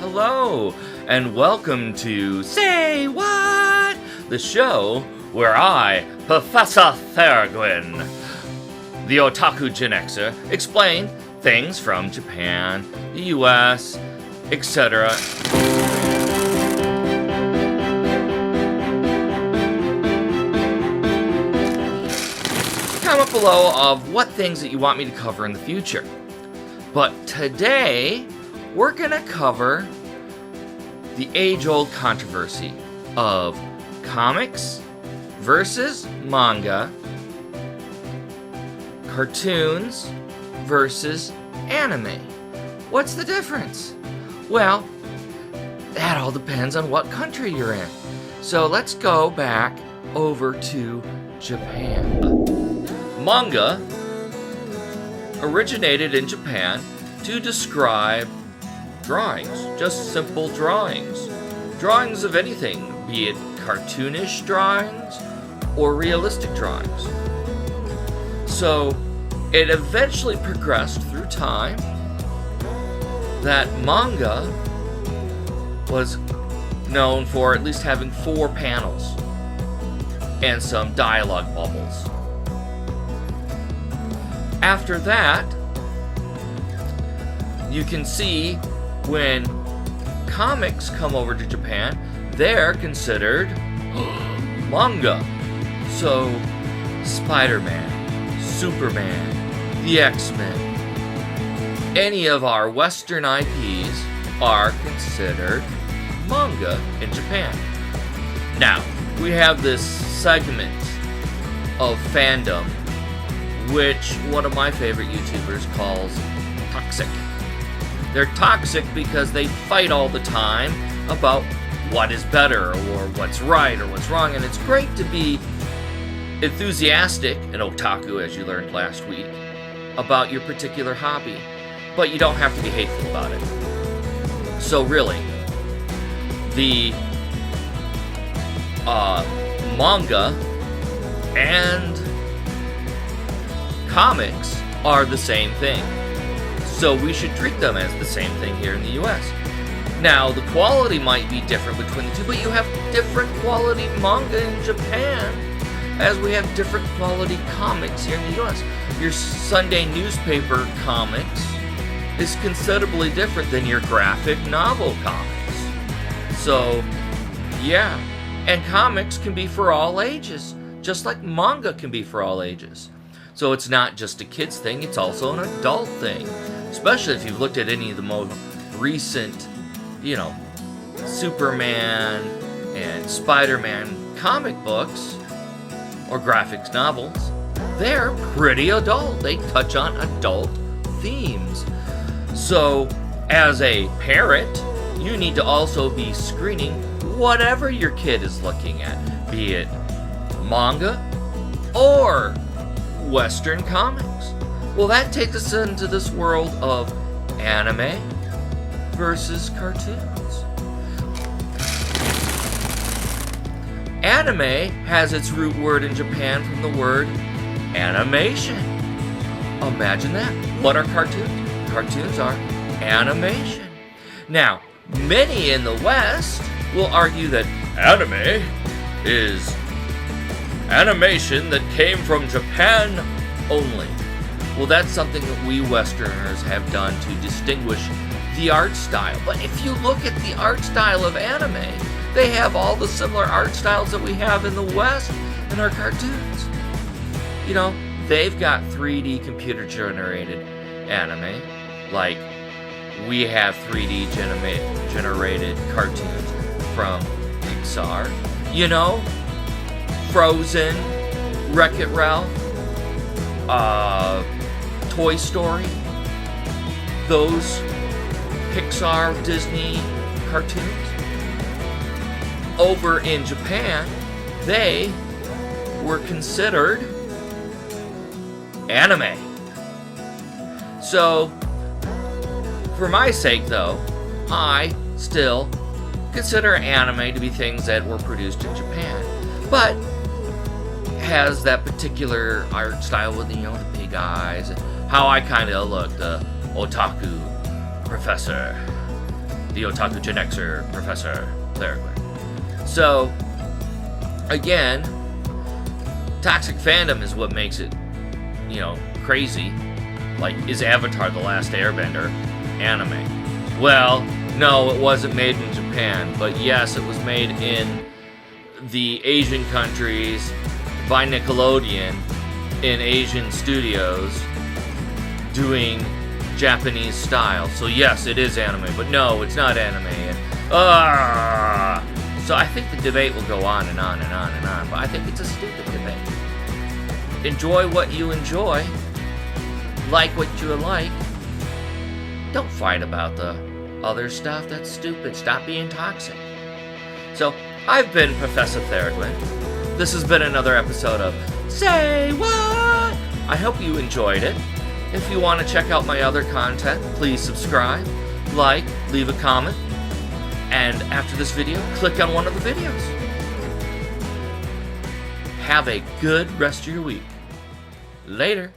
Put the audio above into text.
Hello, and welcome to Say What? The show where I, Professor Thurgwin, the Otaku Gen Xer, explain things from Japan, the US, etc. Comment below of what things that you want me to cover in the future. But today, we're going to cover the age-old controversy of comics versus manga, cartoons versus anime. What's the difference? Well, that all depends on what country you're in. So let's go back over to Japan. Manga originated in Japan to describe drawings, just simple drawings. Drawings of anything, be it cartoonish drawings or realistic drawings. So it eventually progressed through time that manga was known for at least having 4 panels and some dialogue bubbles. After that, you can see when comics come over to Japan, they're considered manga. So, Spider-Man, Superman, the X-Men, any of our Western IPs are considered manga in Japan. Now, we have this segment of fandom which one of my favorite YouTubers calls toxic. They're toxic because they fight all the time about what is better or what's right or what's wrong, and it's great to be enthusiastic, an otaku as you learned last week, about your particular hobby, but you don't have to be hateful about it. So really, the manga and comics are the same thing. So we should treat them as the same thing here in the US. Now, the quality might be different between the two, but you have different quality manga in Japan as we have different quality comics here in the US. Your Sunday newspaper comics is considerably different than your graphic novel comics. So, yeah. And comics can be for all ages, just like manga can be for all ages. So it's not just a kid's thing, it's also an adult thing. Especially if you've looked at any of the most recent, Superman and Spider-Man comic books or graphics novels. They're pretty adult. They touch on adult themes. So, as a parent, you need to also be screening whatever your kid is looking at, be it manga or Western comics. Well, that takes us into this world of anime versus cartoons. Anime has its root word in Japan from the word animation. Imagine that. What are cartoons? Cartoons are animation. Now, many in the West will argue that anime is animation that came from Japan only. Well, that's something that we Westerners have done to distinguish the art style. But if you look at the art style of anime, they have all the similar art styles that we have in the West in our cartoons. They've got 3D computer generated anime, like we have 3D generated cartoons from Pixar. Frozen, Wreck-It Ralph, Toy Story, those Pixar, Disney cartoons. Over in Japan, they were considered anime. So, for my sake though, I still consider anime to be things that were produced in Japan, but has that particular art style with the big eyes, and how I kind of look, the otaku professor. the Otaku Gen Xer Professor Theraglin. So, again, toxic fandom is what makes it, crazy. Like, is Avatar: The Last Airbender anime? Well, no, it wasn't made in Japan, but yes, it was made in the Asian countries by Nickelodeon in Asian studios doing Japanese style. So yes, it is anime, but no, it's not anime. So I think the debate will go on and on and on and on, but I think it's a stupid debate. Enjoy what you enjoy. Like what you like. Don't fight about the other stuff. That's stupid. Stop being toxic. So, I've been Professor Theraglin. This has been another episode of Say What? I hope you enjoyed it. If you want to check out my other content, please subscribe, like, leave a comment, and after this video, click on one of the videos. Have a good rest of your week. Later.